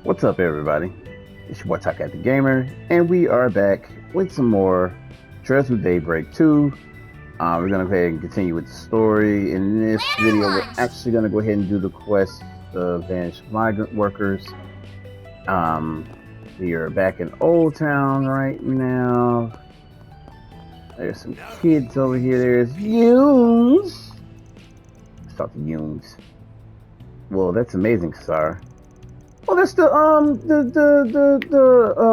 What's up, everybody? It's your boy Talk at the Gamer, and we are back with some more Trails with Daybreak 2. We're gonna go ahead and continue with the story. In this video, we're actually gonna go ahead and do the quest of vanished migrant workers. Um, we are back in Old Town right now. There's some kids over here. There's Yunes. Let's talk to Yunes. Well, that's amazing, Sar. Oh, that's the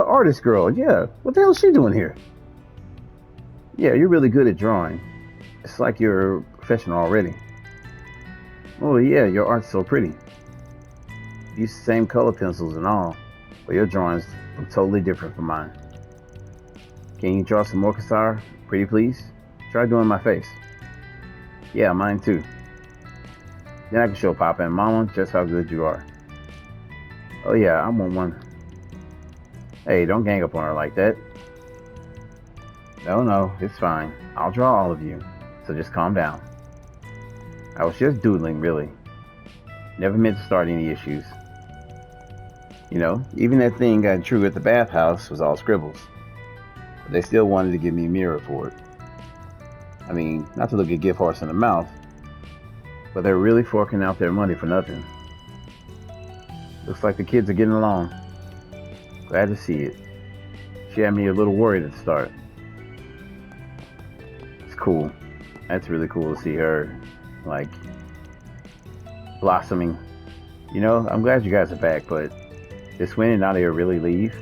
artist girl. Yeah, what the hell is she doing here? Yeah, you're really good at drawing. It's like you're a professional already. Oh yeah, your art's so pretty. Use the same color pencils and all, but your drawings look totally different from mine. Can you draw some more, Kasar? Pretty please? Try doing my face. Yeah, mine too. Then I can show Papa and Mama just how good you are. Oh yeah, I want one. Hey, don't gang up on her like that. No, it's fine. I'll draw all of you, so just calm down. I was just doodling, really. Never meant to start any issues. You know, even that thing I drew at the bathhouse was all scribbles. But they still wanted to give me a mirror for it. I mean, not to look a gift horse in the mouth, but they're really forking out their money for nothing. Looks like the kids are getting along. Glad to see it. She had me a little worried at the start. It's cool. That's really cool to see her, like, blossoming. You know, I'm glad you guys are back, but did Swin and Nadia really leave?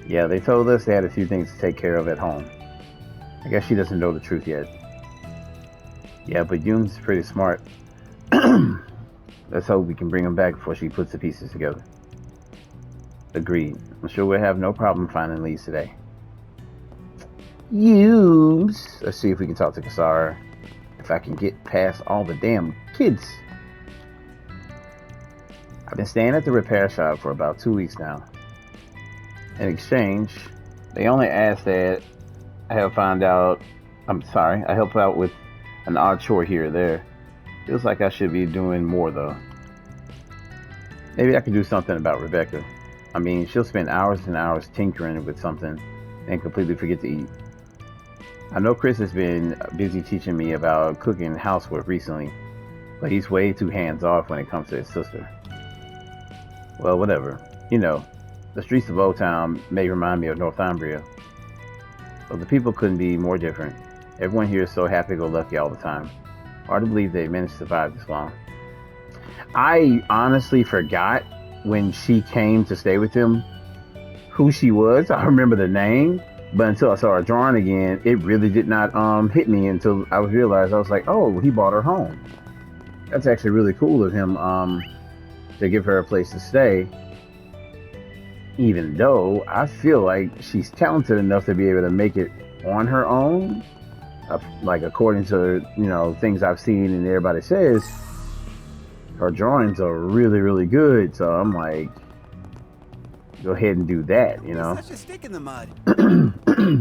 Yeah, they told us they had a few things to take care of at home. I guess she doesn't know the truth yet. Yeah, but Yoon's pretty smart. Let's hope we can bring him back before she puts the pieces together. Agreed. I'm sure we'll have no problem finding leads today. Use. Let's see if we can talk to Kasara. If I can get past all the damn kids. I've been staying at the repair shop for about 2 weeks now. In exchange, they only asked that I help out with an odd chore here or there. Feels like I should be doing more though. Maybe I could do something about Rebecca. I mean, she'll spend hours and hours tinkering with something and completely forget to eat. I know Chris has been busy teaching me about cooking and housework recently, but he's way too hands off when it comes to his sister. Well, whatever. You know, the streets of Old Town may remind me of Northumbria, but the people couldn't be more different. Everyone here is so happy-go-lucky all the time. Hard to believe they managed to survive this long. I honestly forgot when she came to stay with him who she was. I remember the name, but until I saw her drawing again, it really did not hit me until I realized I was like, oh, he bought her home. That's actually really cool of him to give her a place to stay. Even though I feel like she's talented enough to be able to make it on her own, like according to things I've seen and everybody says, her drawings are really, really good. So I'm like, go ahead and do that, you know. Such a stick in the mud.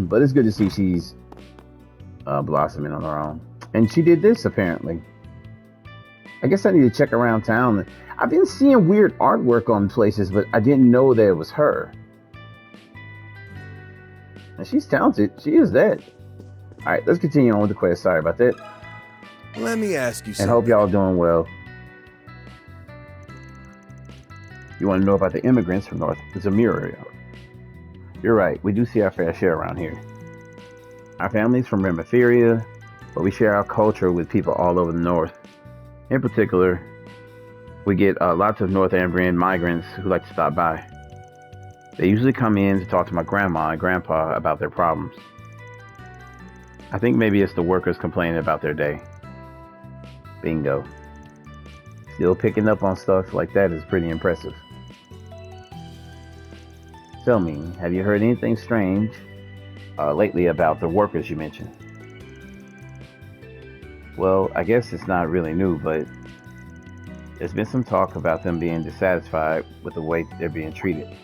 But it's good to see she's blossoming on her own, and she did this apparently. I guess I need to check around town. I've been seeing weird artwork on places, but I didn't know that it was her. And she's talented. She is that. All right, let's continue on with the quest. Sorry about that. Let me ask you And something. hope y'all doing well. You want to know about the immigrants from North Zamira? You're right. We do see our fair share around here. Our family's from Remithyria, but we share our culture with people all over the north. In particular, we get lots of Northumbrian migrants who like to stop by. They usually come in to talk to my grandma and grandpa about their problems. I think maybe it's the workers complaining about their day. Bingo. Still picking up on stuff like that is pretty impressive. Tell me, have you heard anything strange lately about the workers you mentioned? Well, I guess it's not really new, but there's been some talk about them being dissatisfied with the way they're being treated.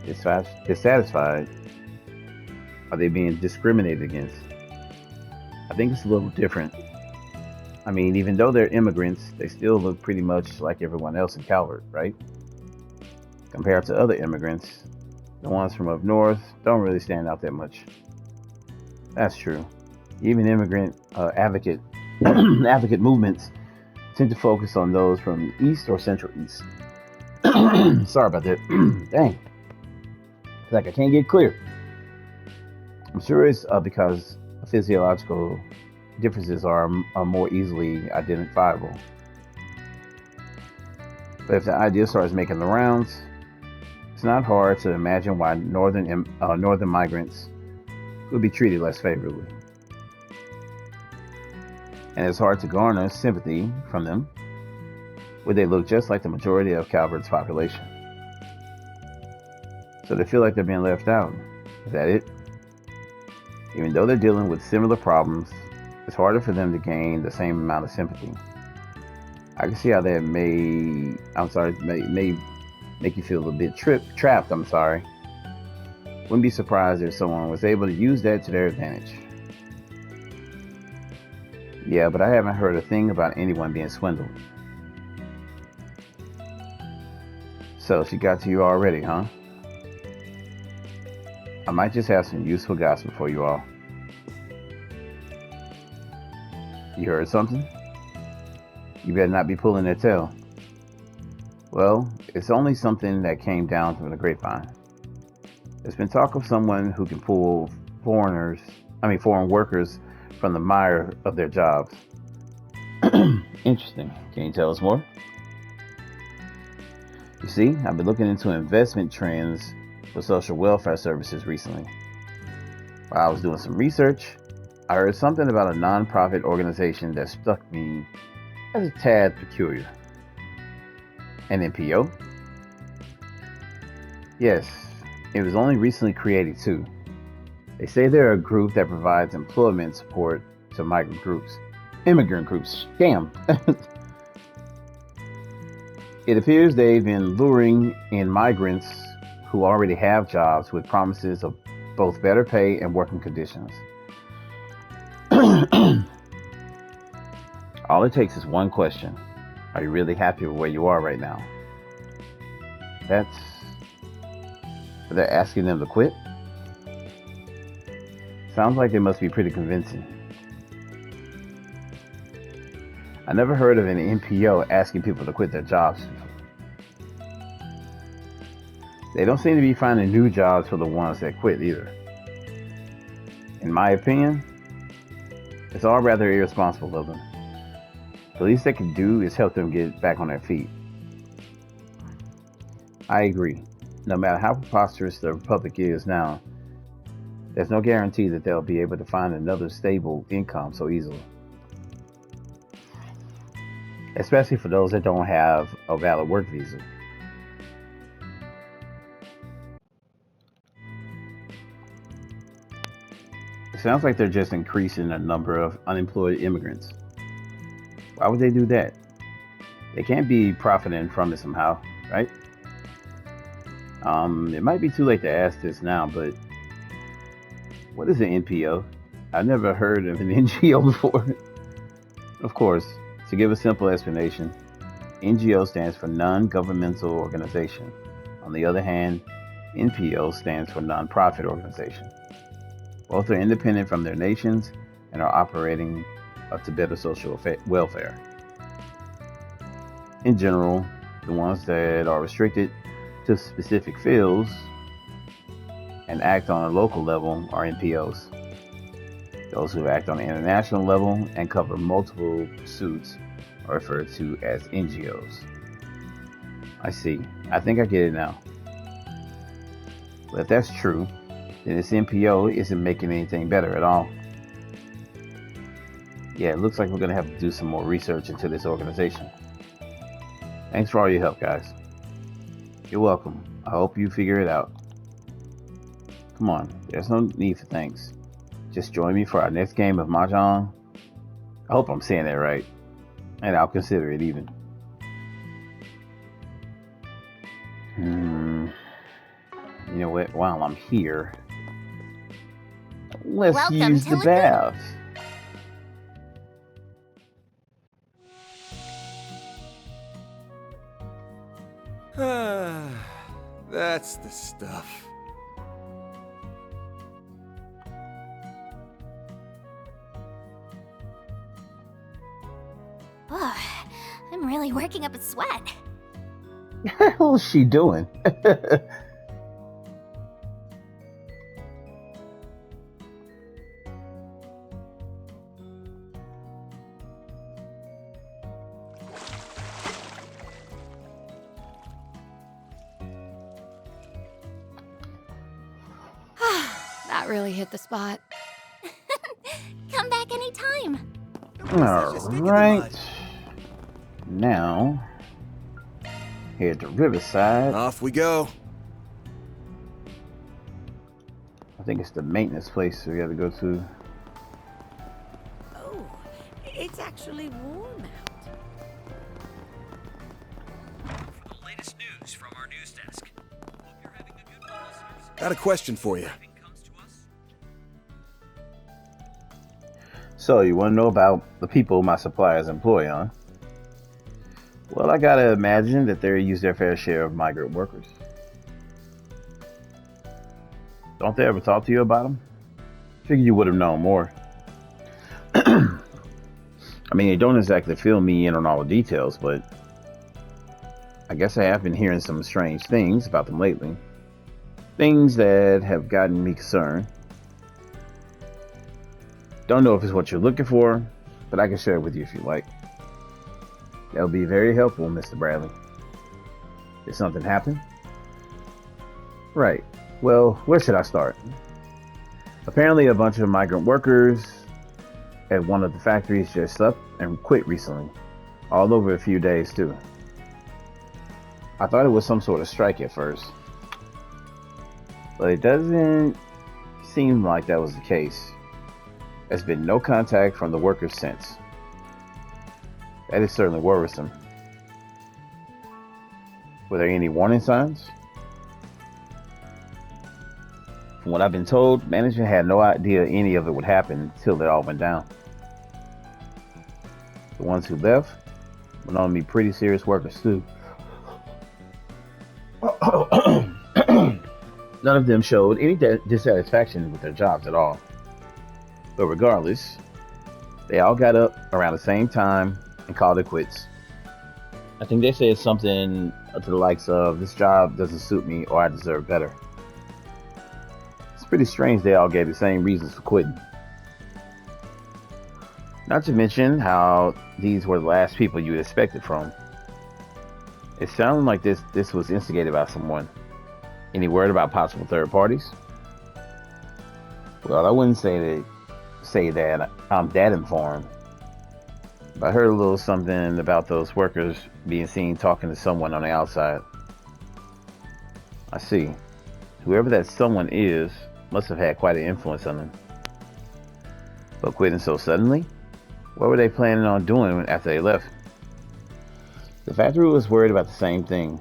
Dissatisfied? Are they being discriminated against? I think it's a little different. I mean, even though they're immigrants, they still look pretty much like everyone else in Calvert, right? Compared to other immigrants, the ones from up north don't really stand out that much. That's true. Even immigrant advocate advocate movements tend to focus on those from East or Central East. Sorry about that. Dang. It's like I can't get clear. I'm sure it's because physiological differences are more easily identifiable. But if the idea starts making the rounds, it's not hard to imagine why northern migrants would be treated less favorably. And it's hard to garner sympathy from them when they look just like the majority of Calvert's population. So they feel like they're being left out. Is that it? Even though they're dealing with similar problems, it's harder for them to gain the same amount of sympathy. I can see how that may make you feel a bit trapped. Wouldn't be surprised if someone was able to use that to their advantage. Yeah, but I haven't heard a thing about anyone being swindled. So she got to you already, huh? I might just have some useful gossip for you all. You heard something? You better not be pulling their tail. Well, it's only something that came down from the grapevine. There's been talk of someone who can pull foreign workers from the mire of their jobs. Interesting. Can you tell us more? You see, I've been looking into investment trends for social welfare services recently. While I was doing some research, I heard something about a non-profit organization that struck me as a tad peculiar. An NPO? Yes, it was only recently created too. They say they're a group that provides employment support to immigrant groups. Damn. It appears they've been luring in migrants who already have jobs with promises of both better pay and working conditions. All it takes is one question. Are you really happy with where you are right now? They're asking them to quit? Sounds like they must be pretty convincing. I never heard of an NPO asking people to quit their jobs. They don't seem to be finding new jobs for the ones that quit either. In my opinion, it's all rather irresponsible of them. The least they can do is help them get back on their feet. I agree. No matter how preposterous the Republic is now, there's no guarantee that they'll be able to find another stable income so easily. Especially for those that don't have a valid work visa. It sounds like they're just increasing the number of unemployed immigrants. Why would they do that? They can't be profiting from it somehow, right? It might be too late to ask this now, but what is an NPO? I've never heard of an NGO before. Of course, to give a simple explanation, NGO stands for non-governmental organization. On the other hand, NPO stands for non-profit organization. Both are independent from their nations and are operating to better social welfare. In general, the ones that are restricted to specific fields and act on a local level are NPOs. Those who act on an international level and cover multiple pursuits are referred to as NGOs. I see. I think I get it now. But if that's true, then this NPO isn't making anything better at all. Yeah, it looks like we're going to have to do some more research into this organization. Thanks for all your help, guys. You're welcome. I hope you figure it out. Come on, there's no need for thanks. Just join me for our next game of Mahjong. I hope I'm saying that right. And I'll consider it even. You know what? While I'm here, let's use the bath. That's the stuff. Oh, I'm really working up a sweat. What the hell is she doing? That really hit the spot. Come back anytime. Alright. Now, head to Riverside. Off we go. I think it's the maintenance place we gotta go to. Oh, it's actually warm out. The latest news from our news desk. Hope you're having a good one, listeners. Got a question for you. Anything comes to us? So, you want to know about the people my suppliers employ, huh? Well, I gotta imagine that they use their fair share of migrant workers. Don't they ever talk to you about them? Figured you would have known more. I mean, they don't exactly fill me in on all the details, but I guess I have been hearing some strange things about them lately. Things that have gotten me concerned. Don't know if it's what you're looking for, but I can share it with you if you like. That would be very helpful, Mr. Bradley. Did something happen? Right. Well, where should I start? Apparently, a bunch of migrant workers at one of the factories just up and quit recently. All over a few days, too. I thought it was some sort of strike at first. But it doesn't seem like that was the case. There's been no contact from the workers since. That is certainly worrisome. Were there any warning signs? From what I've been told, management had no idea any of it would happen until it all went down. The ones who left were known to be pretty serious workers too. None of them showed any dissatisfaction with their jobs at all. But regardless, they all got up around the same time and called it quits. I think they said something to the likes of, "This job doesn't suit me," or "I deserve better." It's pretty strange they all gave the same reasons for quitting. Not to mention how these were the last people you expected from. It sounded like this was instigated by someone. Any word about possible third parties? Well, I wouldn't say that I'm that informed. I heard a little something about those workers being seen talking to someone on the outside. I see. Whoever that someone is must have had quite an influence on them. But quitting so suddenly? What were they planning on doing after they left? The factory was worried about the same thing.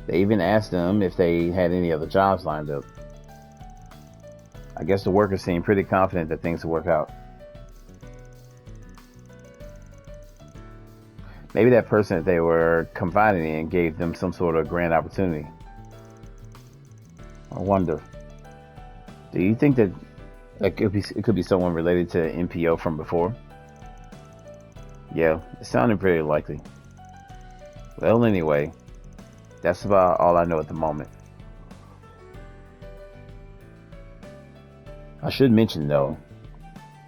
They even asked them if they had any other jobs lined up. I guess the workers seemed pretty confident that things would work out. Maybe that person that they were confiding in gave them some sort of grand opportunity. I wonder. Do you think that it could be someone related to NPO from before? Yeah, it sounded very likely. Well, anyway, that's about all I know at the moment. I should mention though,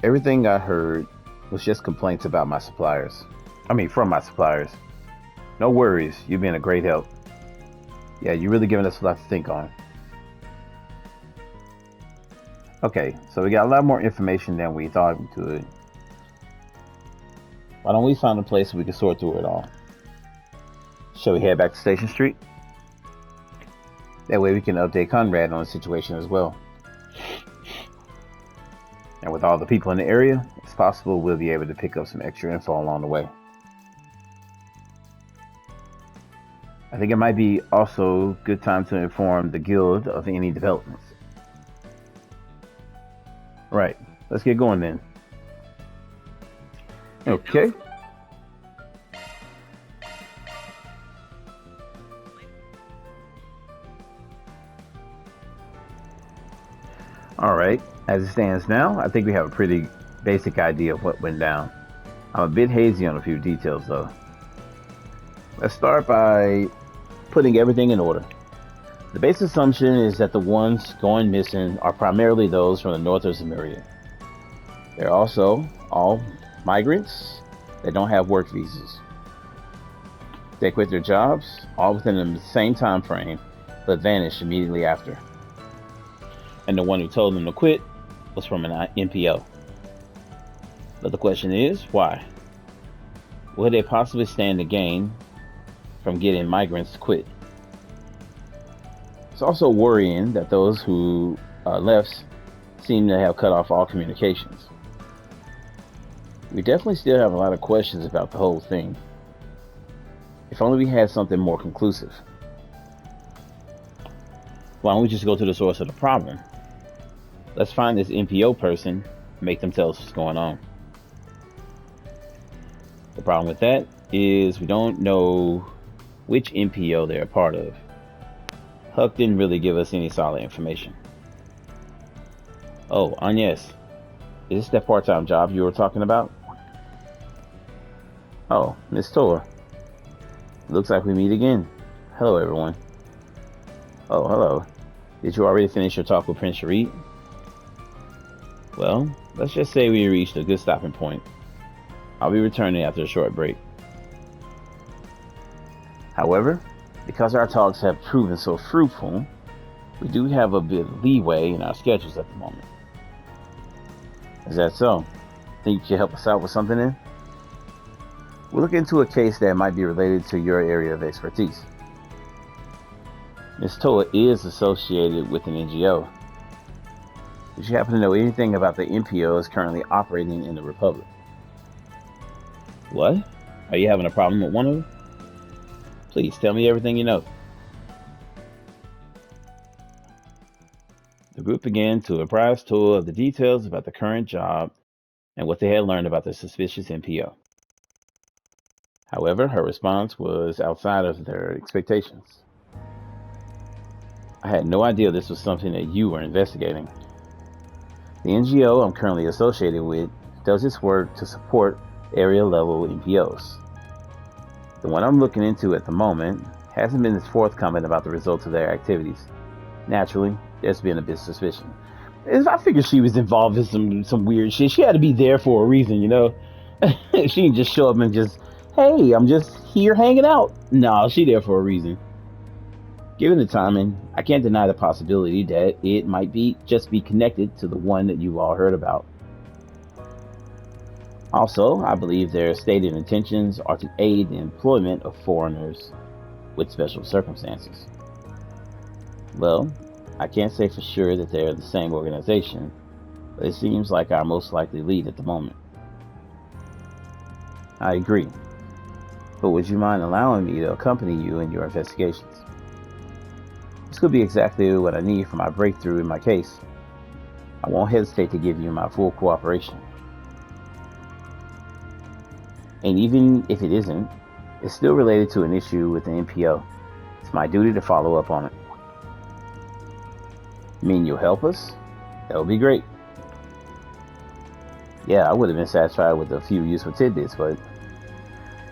everything I heard was just complaints about my suppliers. From my suppliers. No worries, you've been a great help. Yeah, you're really giving us a lot to think on. Okay, so we got a lot more information than we thought we could. Why don't we find a place where we can sort through it all? Shall we head back to Station Street? That way we can update Conrad on the situation as well. And with all the people in the area, it's possible we'll be able to pick up some extra info along the way. I think it might be also a good time to inform the guild of any developments. Right, let's get going then. Okay. Alright, as it stands now, I think we have a pretty basic idea of what went down. I'm a bit hazy on a few details though. Let's start by putting everything in order. The base assumption is that the ones going missing are primarily those from the north of Samaria. They're also all migrants that don't have work visas. They quit their jobs all within the same time frame, but vanished immediately after. And the one who told them to quit was from an NPO. But the question is, why? What could they possibly stand to gain from getting migrants to quit? It's also worrying that those who left seem to have cut off all communications. We definitely still have a lot of questions about the whole thing. If only we had something more conclusive. Why don't we just go to the source of the problem? Let's find this NPO person, make them tell us what's going on. The problem with that is we don't know which NPO they're a part of. Huck didn't really give us any solid information. Oh, Agnes, is this that part-time job you were talking about? Oh, Miss Tor. Looks like we meet again. Hello, everyone. Oh, hello. Did you already finish your talk with Prince Sharit? Well, let's just say we reached a good stopping point. I'll be returning after a short break. However, because our talks have proven so fruitful, we do have a bit of leeway in our schedules at the moment. Is that so? Think you can help us out with something then? We'll look into a case that might be related to your area of expertise. Ms. Toa is associated with an NGO. Did you happen to know anything about the NPOs currently operating in the Republic? What? Are you having a problem with one of them? Please tell me everything you know. The group began to apprise Toa of the details about the current job and what they had learned about the suspicious NPO. However, her response was outside of their expectations. I had no idea this was something that you were investigating. The NGO I'm currently associated with does its work to support area-level NPOs. The one I'm looking into at the moment hasn't been as forthcoming about the results of their activities. Naturally, there's been a bit of suspicion. I figured she was involved in some weird shit. She had to be there for a reason, you know? She didn't just show up and just, hey, I'm just here hanging out. No, she there for a reason. Given the timing, I can't deny the possibility that it might just be connected to the one that you've all heard about. Also, I believe their stated intentions are to aid the employment of foreigners with special circumstances. Well, I can't say for sure that they're the same organization, but it seems like our most likely lead at the moment. I agree, but would you mind allowing me to accompany you in your investigations? This could be exactly what I need for my breakthrough in my case. I won't hesitate to give you my full cooperation. And even if it isn't, it's still related to an issue with the NPO. It's my duty to follow up on it. You mean you'll help us? That would be great. Yeah, I would have been satisfied with a few useful tidbits, but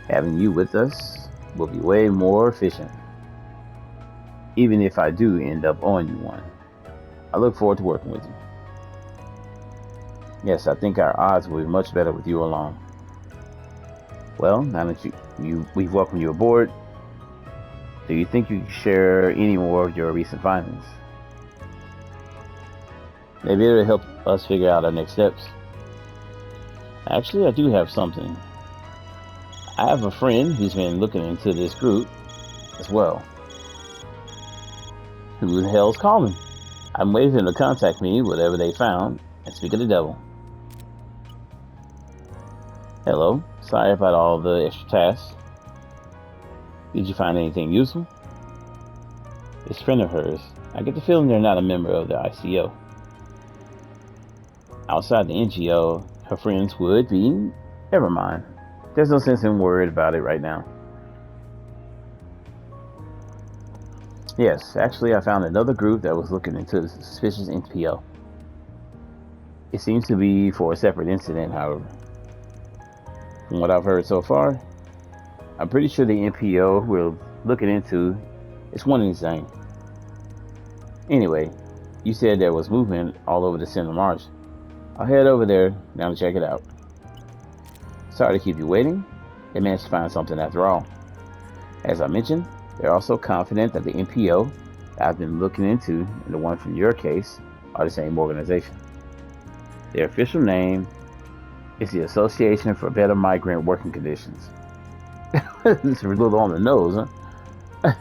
having you with us will be way more efficient. Even if I do end up owing you one. I look forward to working with you. Yes, I think our odds will be much better with you along. Well, now that we've welcomed you aboard, do you think you can share any more of your recent findings? Maybe it'll help us figure out our next steps. Actually, I do have something. I have a friend who's been looking into this group as well. Who the hell's calling? I'm waiting for them to contact me, whatever they found, and speak of the devil. Hello, sorry about all the extra tasks. Did you find anything useful? This friend of hers, I get the feeling they're not a member of the ICO. Outside the NGO, her friends would be. Never mind. There's no sense in worried about it right now. Yes, actually I found another group that was looking into the suspicious NPO. It seems to be for a separate incident, however. From what I've heard so far, I'm pretty sure the NPO we're looking into is one and the same. Anyway, you said there was movement all over the center march. I'll head over there now to check it out. Sorry to keep you waiting. They managed to find something after all. As I mentioned, they're also confident that the NPO that I've been looking into and the one from your case are the same organization. Their official name is the Association for Better Migrant Working Conditions. It's a little on the nose, huh?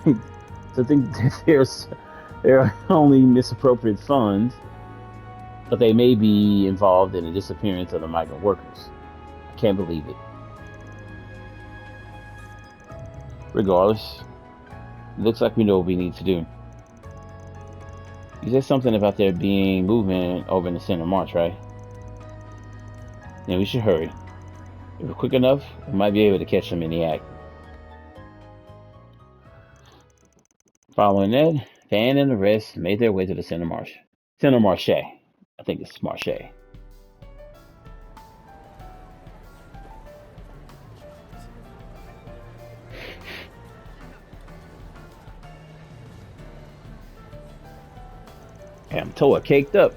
To think that there are only misappropriate funds, but they may be involved in the disappearance of the migrant workers. I can't believe it. Regardless, it looks like we know what we need to do. You said something about there being movement over in the center march, right? Then we should hurry. If we're quick enough, we might be able to catch them in the act. Following that, Fan and the rest made their way to the center march. Center Marche. I think it's Marche. Damn, Toa caked up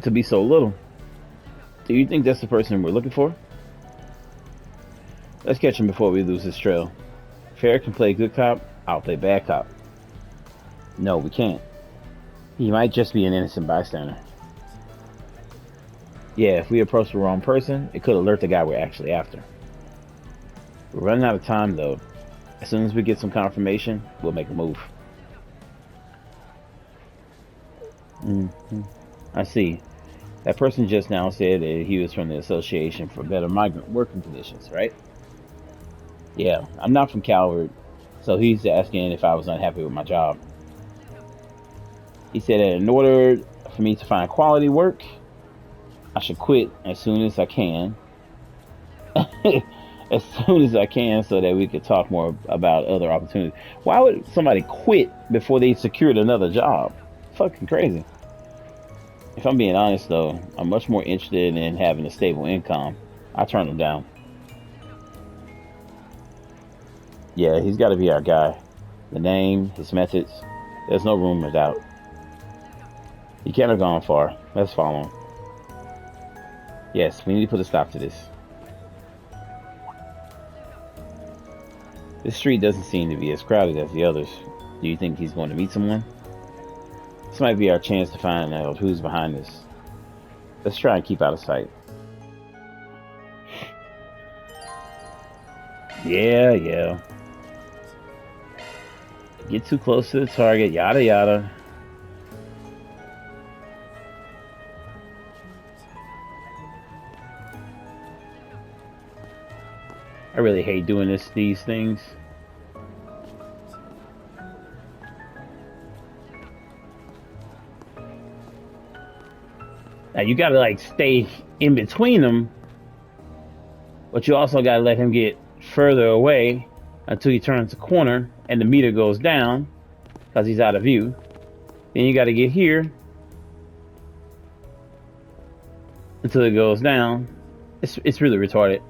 to be so little. Do you think that's the person we're looking for? Let's catch him before we lose his trail. If Eric can play good cop, I'll play bad cop. No, we can't. He might just be an innocent bystander. Yeah, if we approach the wrong person, it could alert the guy we're actually after. We're running out of time, though. As soon as we get some confirmation, we'll make a move. I see. That person just now said that he was from the Association for Better Migrant Working Conditions, right? Yeah, I'm not from Calvert, so he's asking if I was unhappy with my job. He said that in order for me to find quality work, I should quit as soon as I can. As soon as I can, so that we could talk more about other opportunities. Why would somebody quit before they secured another job? Fucking crazy. If I'm being honest, though, I'm much more interested in having a stable income. I turned him down. Yeah, he's got to be our guy. The name, his methods, there's no room for doubt. He can't have gone far. Let's follow him. Yes, we need to put a stop to this. This street doesn't seem to be as crowded as the others. Do you think he's going to meet someone? This might be our chance to find out who's behind this. Let's try and keep out of sight. Yeah. Get too close to the target, yada yada. I really hate doing these things. Now you gotta like stay in between them, but you also gotta let him get further away until he turns the corner and the meter goes down because he's out of view. Then you gotta get here until it goes down. It's really retarded.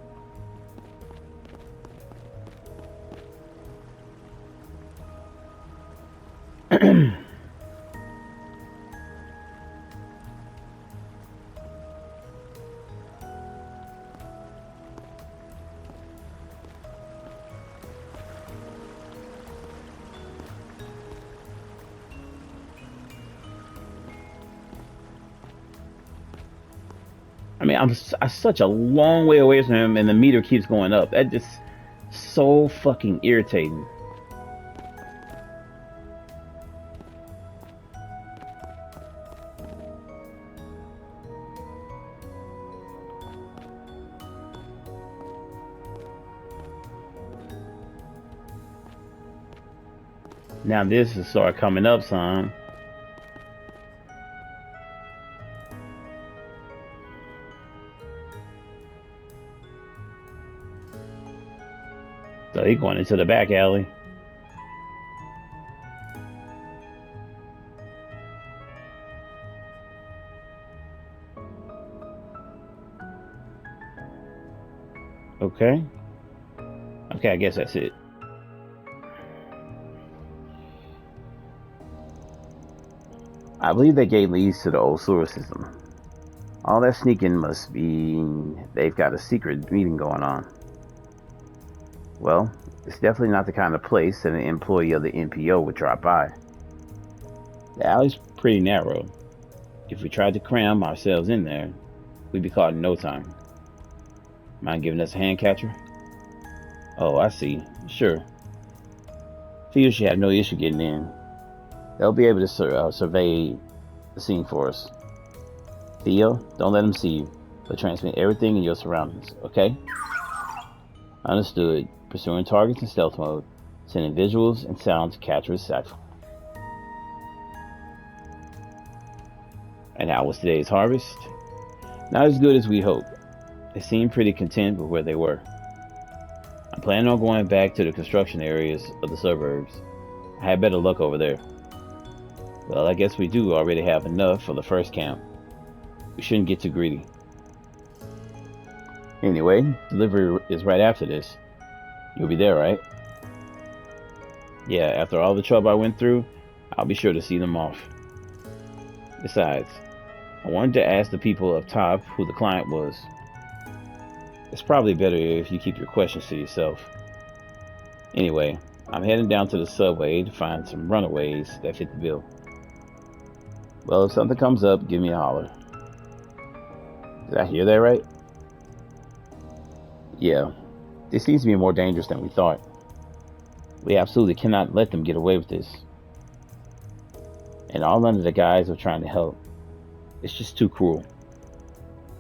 I mean, I'm such a long way away from him, and the meter keeps going up. That just so fucking irritating. Now this is start coming up, son. So he's going into the back alley. Okay. Okay, I guess that's it. I believe that gate leads to the old sewer system. All that sneaking must be they've got a secret meeting going on. Well, it's definitely not the kind of place that an employee of the NPO would drop by. The alley's pretty narrow. If we tried to cram ourselves in there, we'd be caught in no time. Mind giving us a hand catcher? Oh, I see. Sure. Theo should have no issue getting in. They'll be able to survey the scene for us. Theo, don't let them see you, but transmit everything in your surroundings, okay? Understood. Pursuing targets in stealth mode. Sending visuals and sound to capture his saxophone. And how was today's harvest? Not as good as we hoped. They seemed pretty content with where they were. I'm planning on going back to the construction areas of the suburbs. I had better luck over there. Well, I guess we do already have enough for the first camp. We shouldn't get too greedy. Anyway, delivery is right after this. You'll be there, right? Yeah, after all the trouble I went through, I'll be sure to see them off. Besides, I wanted to ask the people up top who the client was. It's probably better if you keep your questions to yourself. Anyway, I'm heading down to the subway to find some runaways that fit the bill. Well, if something comes up, give me a holler. Did I hear that right? Yeah, this seems to be more dangerous than we thought. We absolutely cannot let them get away with this. And all under the guise of trying to help. It's just too cruel.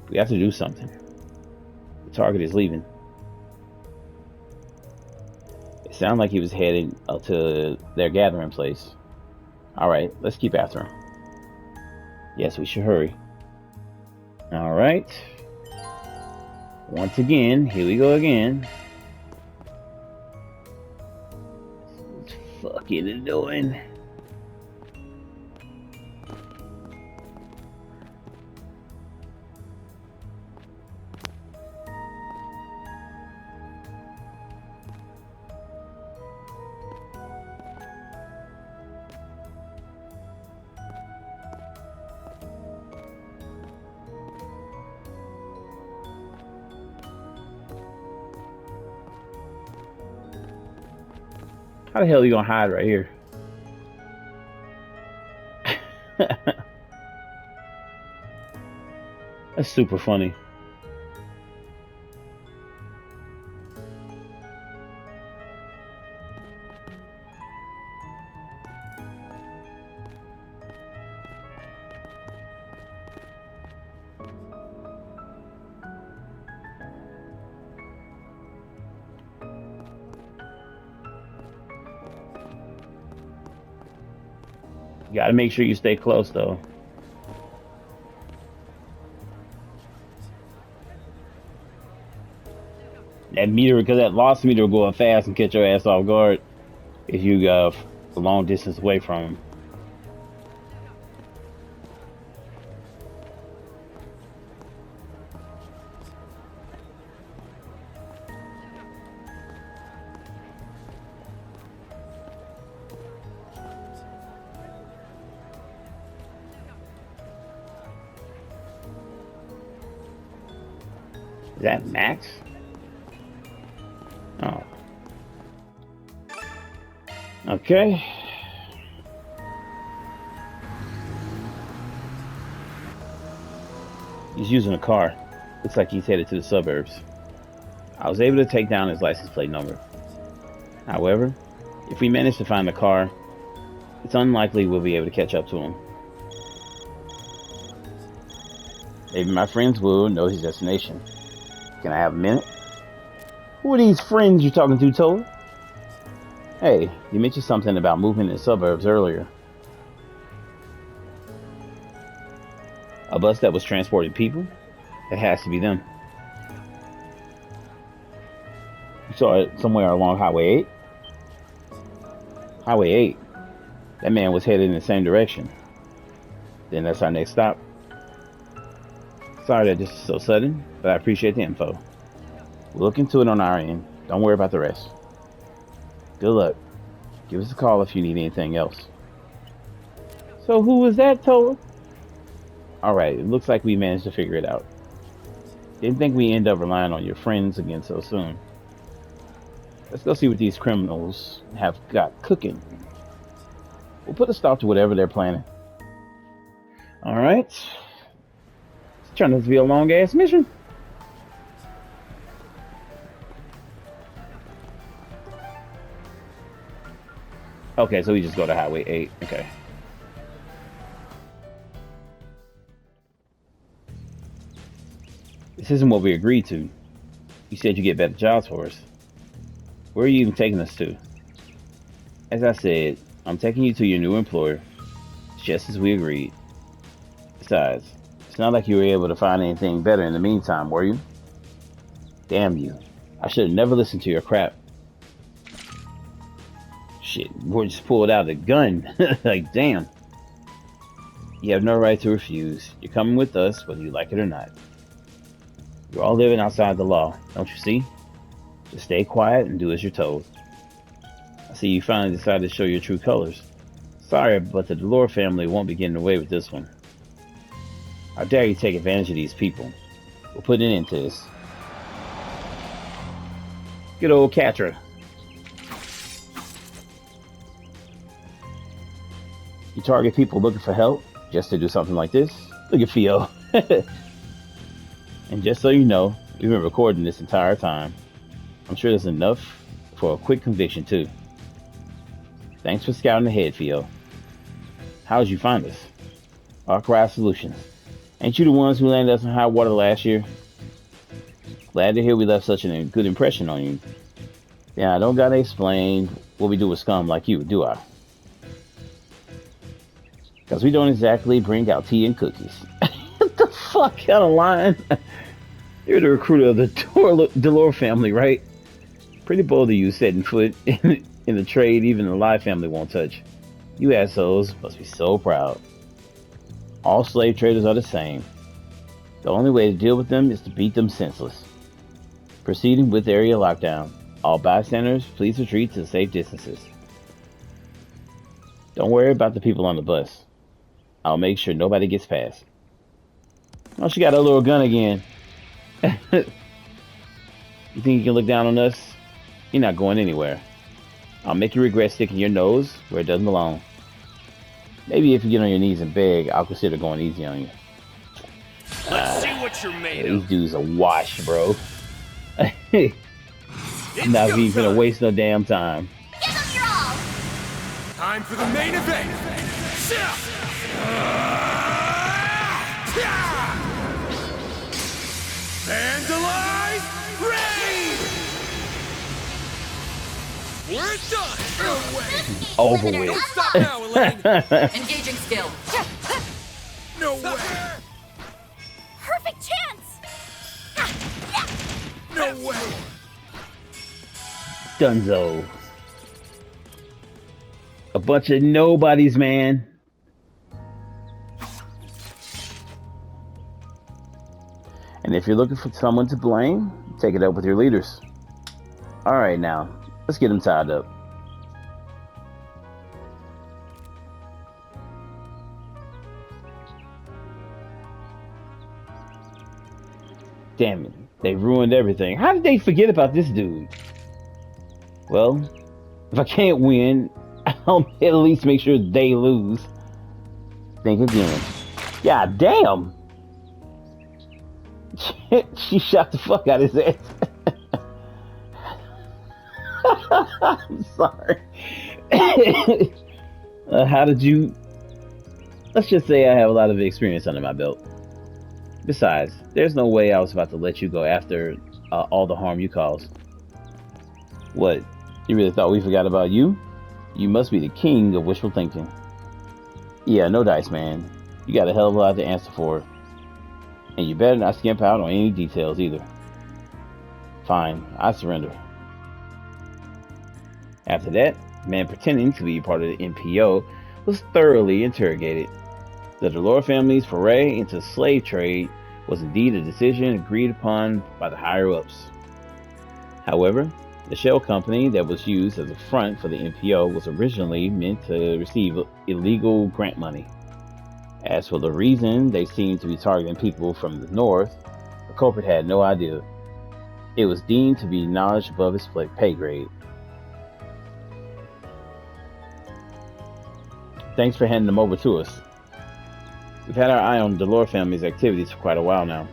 We have to do something. The target is leaving. It sounded like he was heading up to their gathering place. Alright, let's keep after him. Yes, we should hurry. Alright. Once again, here we go again. What's fucking annoying? How the hell are you gonna hide right here? That's super funny. You gotta make sure you stay close though. That meter, because that lost meter will go up fast and catch your ass off guard if you go a long distance away from him. Is that Max? Oh. Okay. He's using a car. Looks like he's headed to the suburbs. I was able to take down his license plate number. However, if we manage to find the car, it's unlikely we'll be able to catch up to him. Maybe my friends will know his destination. Can I have a minute? Who are these friends you're talking to, Toad? Hey, you mentioned something about movement in the suburbs earlier. A bus that was transporting people? It has to be them. You saw it somewhere along Highway 8? Highway 8? That man was headed in the same direction. Then that's our next stop. Sorry that this is so sudden, but I appreciate the info. We'll look into it on our end. Don't worry about the rest. Good luck. Give us a call if you need anything else. So who was that, Toa? Alright, it looks like we managed to figure it out. Didn't think we end up relying on your friends again so soon. Let's go see what these criminals have got cooking. We'll put a stop to whatever they're planning. Alright. It's turning out to be a long-ass mission. Okay, so we just go to Highway 8. Okay. This isn't what we agreed to. You said you get better jobs for us. Where are you even taking us to? As I said, I'm taking you to your new employer, just as we agreed. Besides, it's not like you were able to find anything better in the meantime, were you? Damn you. I should have never listened to your crap. Shit, we just pulled out a gun. Like, damn. You have no right to refuse. You're coming with us, whether you like it or not. You're all living outside the law, don't you see? Just stay quiet and do as you're told. I see you finally decided to show your true colors. Sorry, but the Delore family won't be getting away with this one. How dare you take advantage of these people? We'll put an end to this. Good old Catra. You target people looking for help just to do something like this? Look at Theo. And just so you know, we've been recording this entire time. I'm sure there's enough for a quick conviction too. Thanks for scouting ahead, Theo. How'd you find us? Archive Solutions. Ain't you the ones who landed us in high water last year? Glad to hear we left such a good impression on you. Yeah, I don't gotta explain what we do with scum like you, do I? Because we don't exactly bring out tea and cookies. What the fuck kind of line? You're the recruiter of the Delore family, right? Pretty bold of you setting foot in the trade even the Lai family won't touch. You assholes must be so proud. All slave traders are the same. The only way to deal with them is to beat them senseless. Proceeding with area lockdown. All bystanders, please retreat to safe distances. Don't worry about the people on the bus. I'll make sure nobody gets past. Oh, she got a little gun again. You think you can look down on us? You're not going anywhere. I'll make you regret sticking your nose where it doesn't belong. Maybe if you get on your knees and beg, I'll consider going easy on you. Let's see what you're made These of. dudes are washed, bro. I'm not even gonna waste no damn time. Give them your all! Time for the main event. Vandalize raid! We're done! Over with. Stop now, Elaine! Engaging skill. No way! Perfect chance! No way! Dunzo. A bunch of nobodies, man. And if you're looking for someone to blame, take it up with your leaders. Alright now, let's get them tied up. Damn it, they ruined everything. How did they forget about this dude? Well, if I can't win, I'll at least make sure they lose. Think again. God damn! She shot the fuck out of his ass. I'm sorry. How did you... Let's just say I have a lot of experience under my belt. Besides, there's no way I was about to let you go after all the harm you caused. What? You really thought we forgot about you? You must be the king of wishful thinking. Yeah, no dice, man. You got a hell of a lot to answer for. And you better not skimp out on any details either. Fine, I surrender. After that, the man pretending to be part of the NPO was thoroughly interrogated. The Delore family's foray into slave trade was indeed a decision agreed upon by the higher-ups. However, the shell company that was used as a front for the NPO was originally meant to receive illegal grant money. As for the reason they seemed to be targeting people from the north, the culprit had no idea. It was deemed to be knowledge above his pay grade. Thanks for handing them over to us. We've had our eye on the Delore family's activities for quite a while now.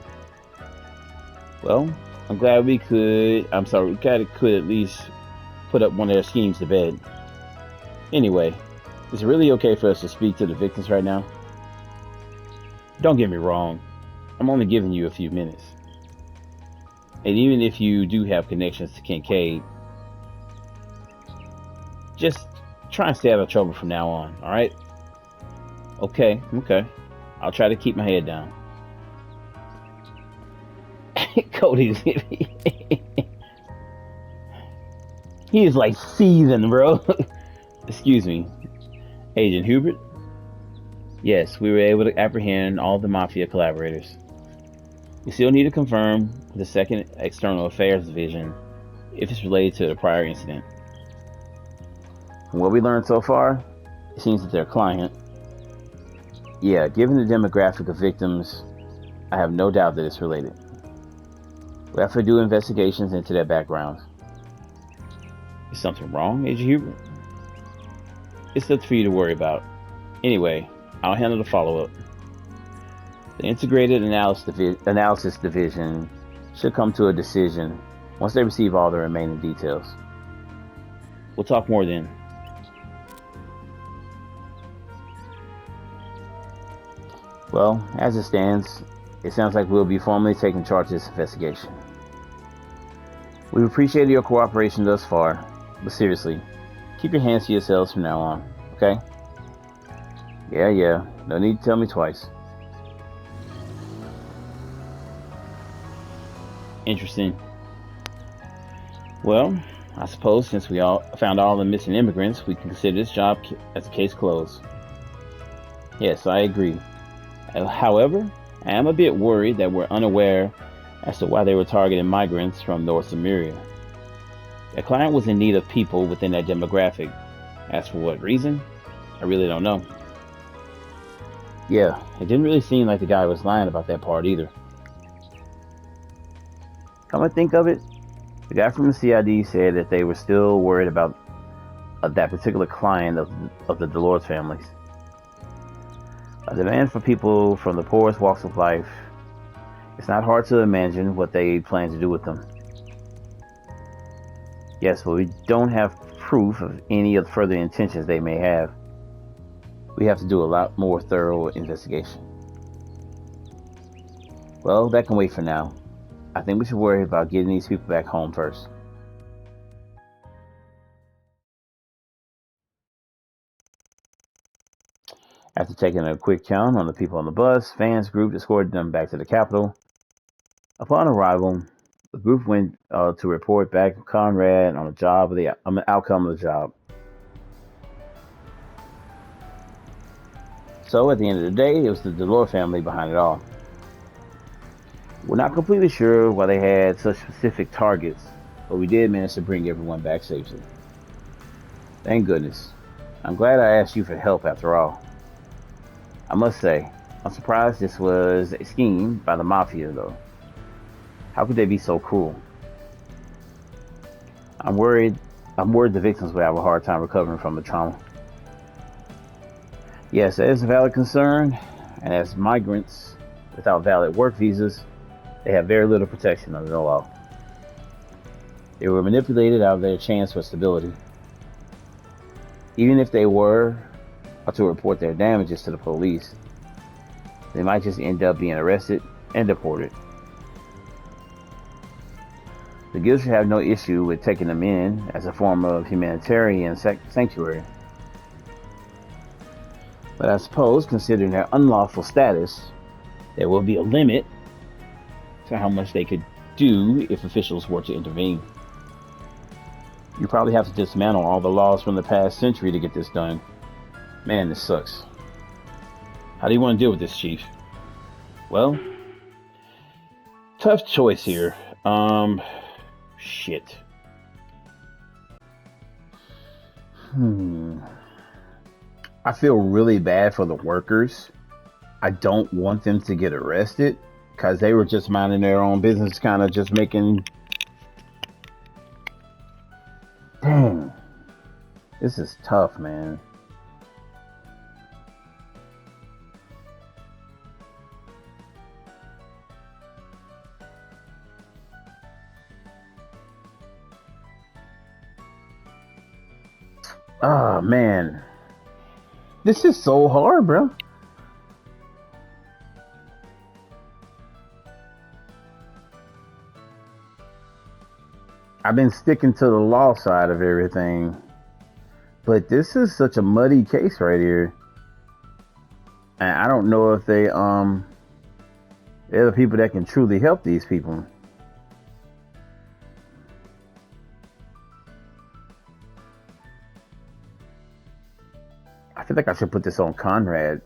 Well, I'm glad we could at least put up one of their schemes to bed. Anyway, is it really okay for us to speak to the victims right now? Don't get me wrong, I'm only giving you a few minutes. And even if you do have connections to Kincaid, just try and stay out of trouble from now on, alright? Okay. I'll try to keep my head down. Cody's he is like seething, bro. Excuse me. Agent Hubert? Yes, we were able to apprehend all the Mafia collaborators. We still need to confirm the second External Affairs Division if it's related to the prior incident. From what we learned so far, it seems that their client, given the demographic of victims, I have no doubt that it's related. We have to do investigations into their backgrounds. Is something wrong, Agent Hubert? It's up for you to worry about. Anyway, I'll handle the follow-up. The Integrated Analysis Division should come to a decision once they receive all the remaining details. We'll talk more then. Well, as it stands, it sounds like we'll be formally taking charge of this investigation. We've appreciated your cooperation thus far, but seriously, keep your hands to yourselves from now on, okay? Yeah, no need to tell me twice. Interesting. Well, I suppose since we all found all the missing immigrants, we can consider this job as a case closed. Yes, I agree. However, I am a bit worried that we're unaware as to why they were targeting migrants from North Samaria. The client was in need of people within that demographic. As for what reason, I really don't know. Yeah, it didn't really seem like the guy was lying about that part either. Come to think of it, the guy from the CID said that they were still worried about that particular client of the Dolores families. A demand for people from the poorest walks of life. It's not hard to imagine what they plan to do with them. Yes, but we don't have proof of any of the further intentions they may have. We have to do a lot more thorough investigation. Well, that can wait for now. I think we should worry about getting these people back home first. After taking a quick count on the people on the bus, fans group escorted them back to the Capitol. Upon arrival, the group went to report back to Conrad on the outcome of the job. So at the end of the day, it was the Delore family behind it all. We're not completely sure why they had such specific targets, but we did manage to bring everyone back safely. Thank goodness. I'm glad I asked you for help after all. I must say, I'm surprised this was a scheme by the Mafia though. How could they be so cruel? I'm worried the victims will have a hard time recovering from the trauma. Yes, that is a valid concern, and as migrants without valid work visas, they have very little protection under the law. They were manipulated out of their chance for stability. Even if they were to report their damages to the police, they might just end up being arrested and deported. The guild should have no issue with taking them in as a form of humanitarian sanctuary. But I suppose, considering their unlawful status, there will be a limit to how much they could do if officials were to intervene. You probably have to dismantle all the laws from the past century to get this done. Man, this sucks. How do you want to deal with this, Chief? Well, tough choice here. Shit. I feel really bad for the workers. I don't want them to get arrested because they were just minding their own business, kind of just making. Dang. This is tough, man. Oh, man. This is so hard, bro. I've been sticking to the law side of everything. But this is such a muddy case right here. And I don't know if they're the people that can truly help these people. I feel like I should put this on Conrad.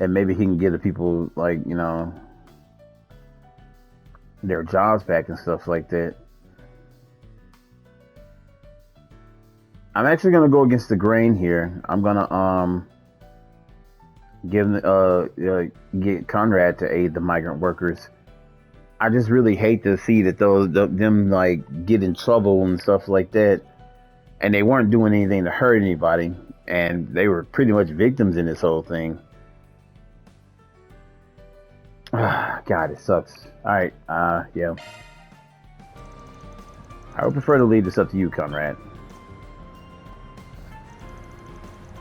And maybe he can get the people, like, you know, their jobs back and stuff like that. I'm actually gonna go against the grain here. I'm gonna get Conrad to aid the migrant workers. I just really hate to see that them like get in trouble and stuff like that, and they weren't doing anything to hurt anybody, and they were pretty much victims in this whole thing. God, it sucks. All right, yeah. I would prefer to leave this up to you, Conrad.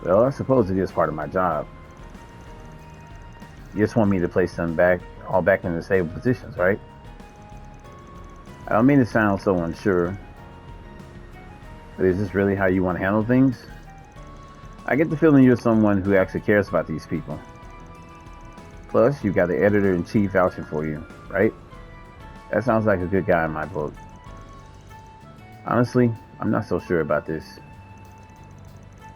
Well, I suppose it is part of my job. You just want me to place them all back in the stable positions, right? I don't mean to sound so unsure, but is this really how you want to handle things? I get the feeling you're someone who actually cares about these people. Plus, you've got the editor-in-chief vouching for you, right? That sounds like a good guy in my book. Honestly, I'm not so sure about this.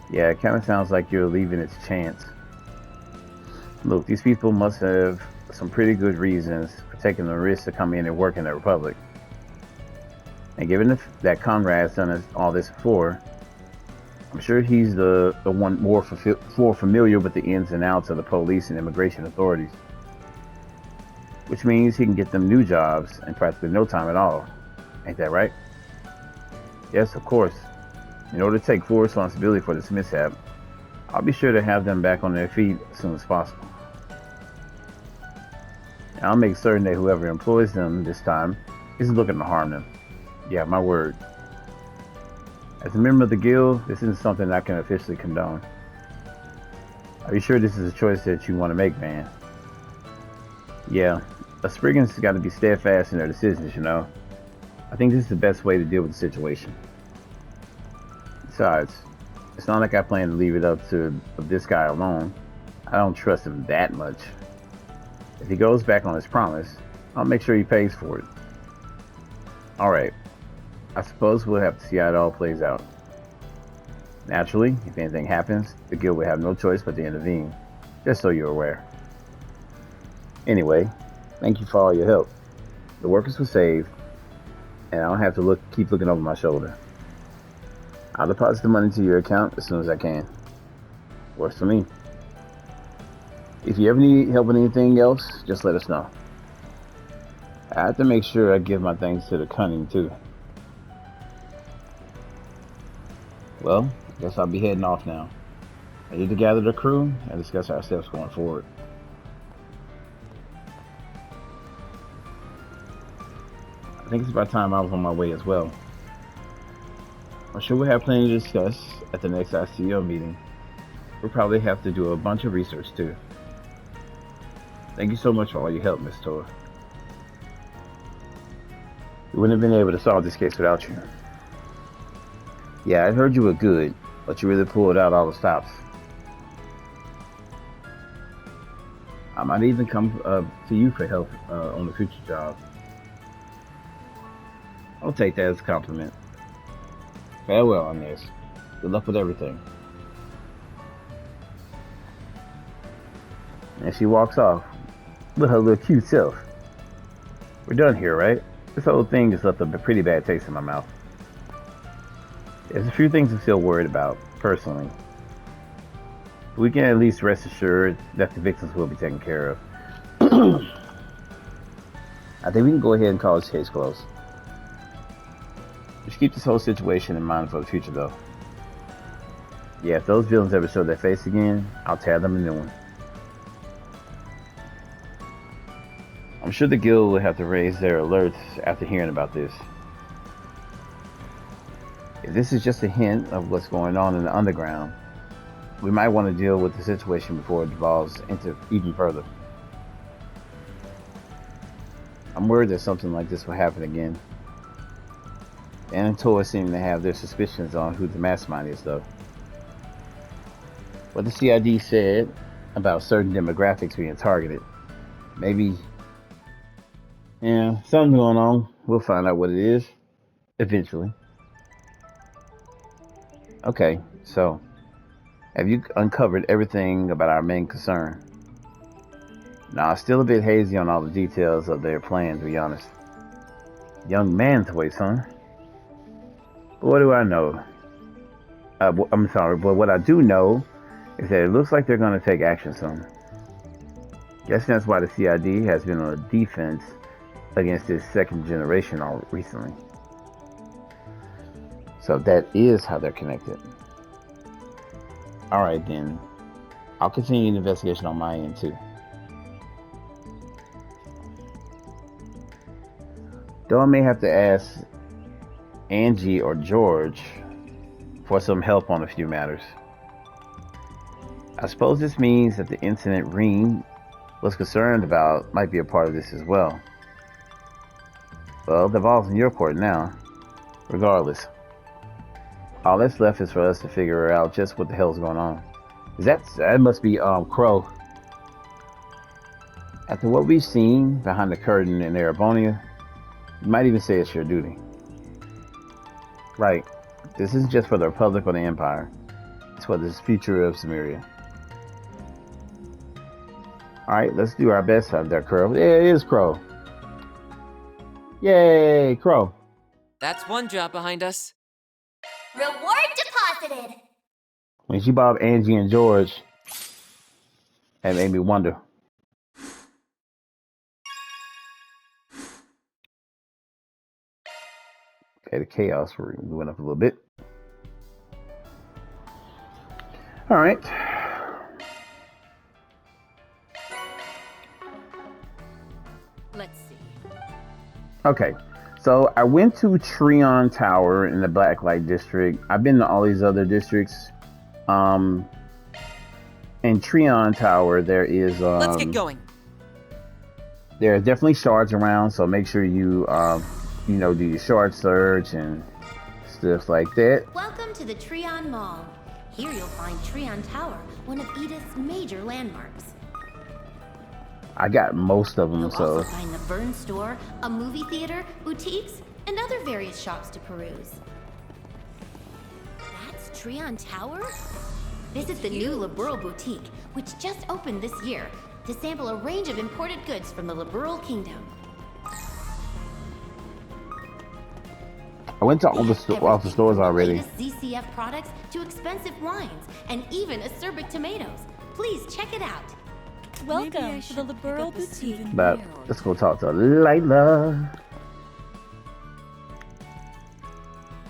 Yeah, it kind of sounds like you're leaving its chance. Look, these people must have some pretty good reasons for taking the risk to come in and work in the Republic. And given that Conrad's done all this before, I'm sure he's the one more familiar with the ins and outs of the police and immigration authorities. Which means he can get them new jobs in practically no time at all. Ain't that right? Yes, of course. In order to take full responsibility for this mishap, I'll be sure to have them back on their feet as soon as possible. And I'll make certain that whoever employs them this time isn't looking to harm them. Yeah, my word. As a member of the guild, this isn't something I can officially condone. Are you sure this is a choice that you want to make, man? Yeah, a Spriggan's got to be steadfast in their decisions, you know. I think this is the best way to deal with the situation. Besides, it's not like I plan to leave it up to this guy alone. I don't trust him that much. If he goes back on his promise, I'll make sure he pays for it. Alright, I suppose we'll have to see how it all plays out. Naturally, if anything happens, the guild will have no choice but to intervene, just so you're aware. Anyway, thank you for all your help. The workers were saved, and I don't have to keep looking over my shoulder. I'll deposit the money to your account as soon as I can. Works for me. If you ever need help with anything else, just let us know. I have to make sure I give my thanks to the cunning too. Well, I guess I'll be heading off now. I need to gather the crew and discuss our steps going forward. I think it's about time I was on my way as well. I'm sure we'll have plenty to discuss at the next ICO meeting. We'll probably have to do a bunch of research too. Thank you so much for all your help, Miss Tor. We wouldn't have been able to solve this case without you. Yeah, I heard you were good, but you really pulled out all the stops. I might even come to you for help on the future job. I'll take that as a compliment. Farewell, Inez. Good luck with everything. And she walks off with her little cute self. We're done here, right? This whole thing just left a pretty bad taste in my mouth. There's a few things I'm still worried about, personally. We can at least rest assured that the victims will be taken care of. I think we can go ahead and call this case closed. Just keep this whole situation in mind for the future, though. Yeah, if those villains ever show their face again, I'll tear them a new one. I'm sure the guild will have to raise their alerts after hearing about this. If this is just a hint of what's going on in the underground, we might want to deal with the situation before it devolves into even further. I'm worried that something like this will happen again. The Anatoras seem to have their suspicions on who the mastermind is, though. What the CID said about certain demographics being targeted, maybe, yeah, something's going on. We'll find out what it is eventually. Okay, so have you uncovered everything about our main concern? Nah, still a bit hazy on all the details of their plan, to be honest. Young man's voice, huh? But what do I know? I'm sorry, but what I do know is that it looks like they're going to take action soon. Guessing that's why the CID has been on the defense against this second generation all recently. So that is how they're connected. Alright then, I'll continue the investigation on my end too. Though I may have to ask Angie or George for some help on a few matters. I suppose this means that the incident Reem was concerned about might be a part of this as well. Well, the ball's in your court now. Regardless, all that's left is for us to figure out just what the hell's going on. That must be Crow. After what we've seen behind the curtain in Erebonia, you might even say it's your duty. Right. This isn't just for the Republic or the Empire. It's for the future of Samaria. Alright, let's do our best out there, Crow. Yeah, it is Crow. Yay, Crow. That's one job behind us. Reward deposited! When she brought up Angie and George, that made me wonder. Okay, the chaos went up a little bit. Alright. Let's see. Okay, so I went to Treon Tower in the Blacklight District. I've been to all these other districts. In Treon Tower, there is Let's get going. There are definitely shards around, so make sure you do your shard search and stuff like that. Welcome to the Treon Mall. Here you'll find Treon Tower, one of Edith's major landmarks. I got most of them, You'll so. also find the Burn Store, a movie theater, boutiques, and other various shops to peruse. That's Treon Tower? Visit the new Liberal Boutique, which just opened this year, to sample a range of imported goods from the Liberal Kingdom. I went to all the stores already. ZCF products to expensive wines, and even acerbic tomatoes. Please check it out. Welcome to the Liberal Boutique. But let's go talk to Layla.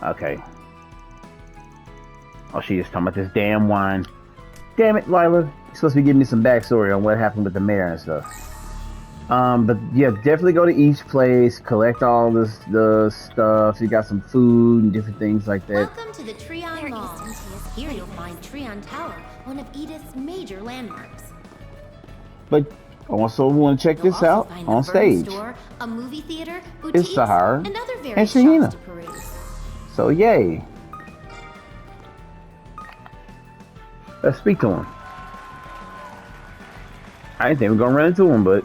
Okay. Oh, she is talking about this damn wine. Damn it, Lila. You're supposed to be giving me some backstory on what happened with the mayor and stuff. But yeah, definitely go to each place, collect all the stuff. You got some food and different things like that. Welcome to the Treon Mall. Here you'll find Treon Tower, one of Edith's major landmarks. But I also want to check this out on stage. Store, a movie theater, It's Sahara and other and various Shahina. shops to peruse. So yay. Let's speak to him. I didn't think we were gonna run into him, but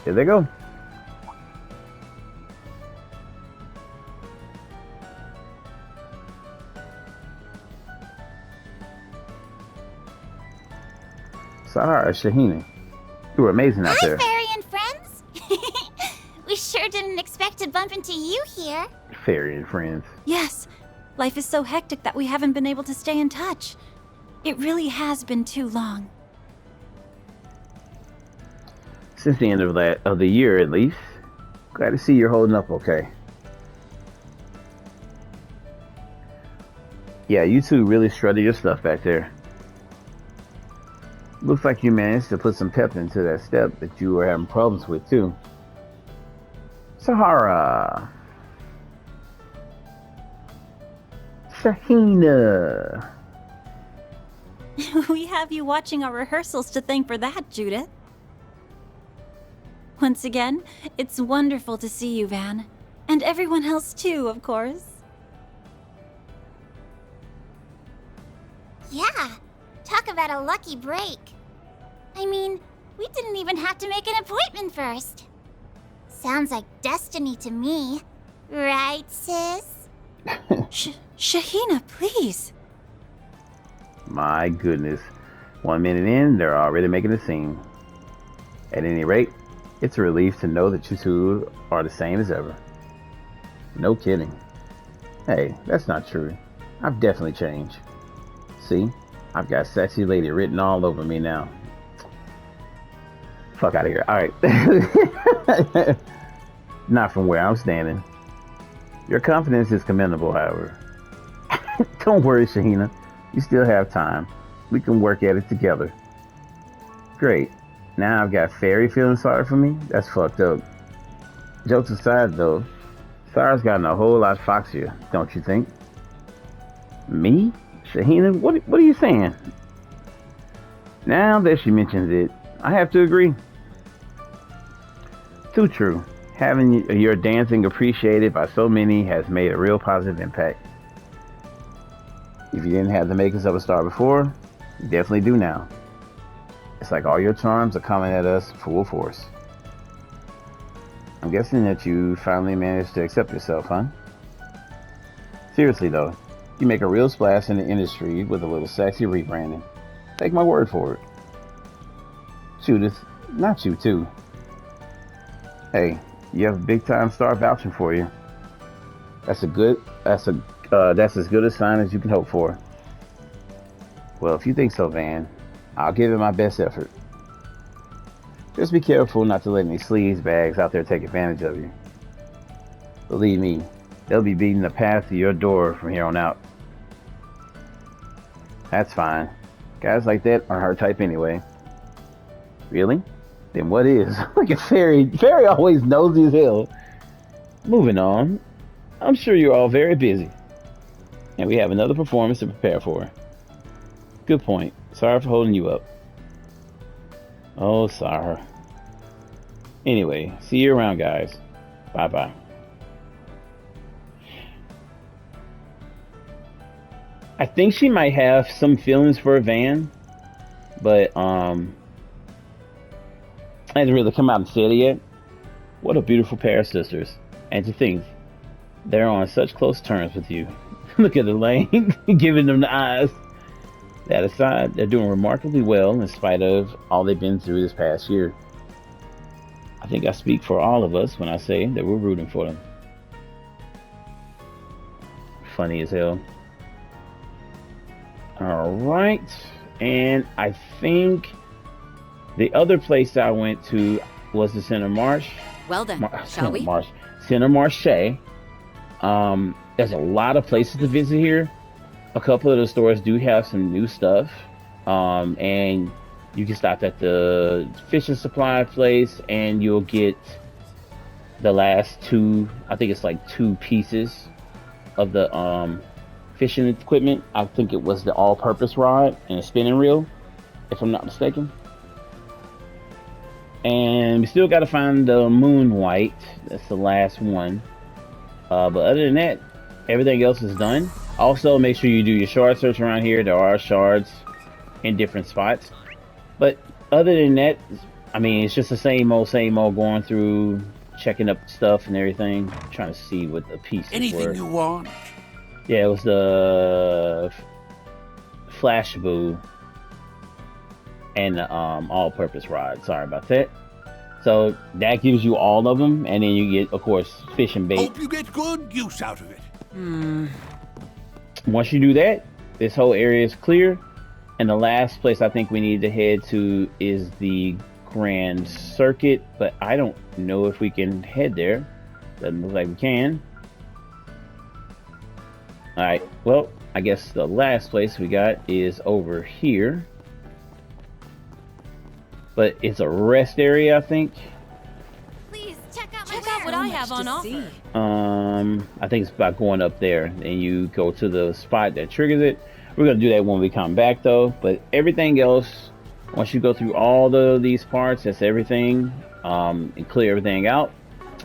here they go. Sahara, Shahina. You were amazing out there. Fairy and friends. We sure didn't didn't expect to bump into you here. Fairy and friends. Yes, life is so hectic that we haven't been able to stay in touch. It really has been too long. Since the end of the year, at least. Glad to see you're holding up okay. Yeah, you two really strutted your stuff back there. Looks like you managed to put some pep into that step that you were having problems with, too. Sahara. Shahina. We have you watching our rehearsals to thank for that, Judith. Once again, it's wonderful to see you, Van. And everyone else too, of course. Yeah, talk about a lucky break. I mean, we didn't even have to make an appointment first. Sounds like destiny to me. Right, sis? Shahina, please. My goodness. 1 minute in, they're already making a scene. At any rate, it's a relief to know that you two are the same as ever. No kidding. Hey, that's not true. I've definitely changed. See? I've got sexy lady written all over me now. Fuck out of here. Alright. Not from where I'm standing. Your confidence is commendable, however. Don't worry, Shahina. You still have time. We can work at it together. Great. Now I've got Fairy feeling sorry for me? That's fucked up. Jokes aside, though, Sarah's gotten a whole lot foxier, don't you think? Me? Shahina? What are you saying? Now that she mentions it, I have to agree. Too true. Having your dancing appreciated by so many has made a real positive impact. If you didn't have the makings of a star before, you definitely do now. It's like all your charms are coming at us full force. I'm guessing that you finally managed to accept yourself, huh? Seriously though, you make a real splash in the industry with a little sexy rebranding. Take my word for it. Judith, not you too. Hey, you have a big time star vouching for you. That's as good a sign as you can hope for. Well, if you think so, Van, I'll give it my best effort. Just be careful not to let any sleaze bags out there take advantage of you. Believe me, they'll be beating the path to your door from here on out. That's fine. Guys like that aren't her type anyway. Really? Then what is? Like a fairy. Fairy always nosy as hell. Moving on. I'm sure you're all very busy. And we have another performance to prepare for. Good point. Sorry for holding you up. Oh, sorry. Anyway, see you around, guys. Bye-bye. I think she might have some feelings for Van, but hasn't really come out and said it yet. What a beautiful pair of sisters. And to think, they're on such close terms with you. Look at Elaine giving them the eyes. That aside, they're doing remarkably well in spite of all they've been through this past year. I think I speak for all of us when I say that we're rooting for them. Funny as hell. Alright, and I think the other place I went to was the Center Marsh. Well then, shall we? Center Marche. There's a lot of places to visit here. A couple of the stores do have some new stuff. And you can stop at the fishing supply place and you'll get the last two, I think it's like 2 pieces of the fishing equipment. I think it was the all-purpose rod and a spinning reel, if I'm not mistaken. And we still got to find the moon white. That's the last one. But other than that, everything else is done. Also, make sure you do your shard search around here. There are shards in different spots. But other than that, I mean, it's just the same old going through, checking up stuff and everything. Trying to see what the pieces were. Anything you want? Yeah, it was the flash boo and the all-purpose rod. Sorry about that. So that gives you all of them, and then you get, of course, fishing bait. Hope you get good use out of it. Once you do that, this whole area is clear. And the last place I think we need to head to is the Grand Circuit, but I don't know if we can head there. Doesn't look like we can. Alright, well, I guess the last place we got is over here. But it's a rest area, I think. Please check out Check out what I have on offer. I think it's about going up there, and you go to the spot that triggers it. We're gonna do that when we come back, though. But everything else, once you go through all these parts, that's everything, and clear everything out,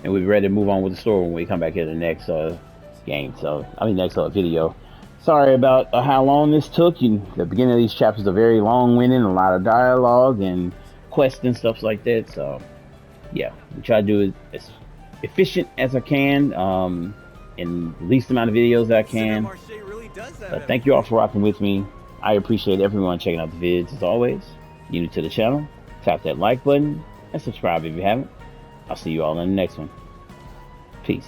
and we'll be ready to move on with the story when we come back here to the next game. So, I mean, next video. Sorry about how long this took. The beginning of these chapters are very long-winded, a lot of dialogue and quests and stuff like that. So, yeah, we try to do it as efficient as I can, in the least amount of videos that I can. But thank you all for rocking with me. I appreciate everyone checking out the vids as always. You're new to the channel, tap that like button and subscribe if you haven't. I'll see you all in the next one. Peace.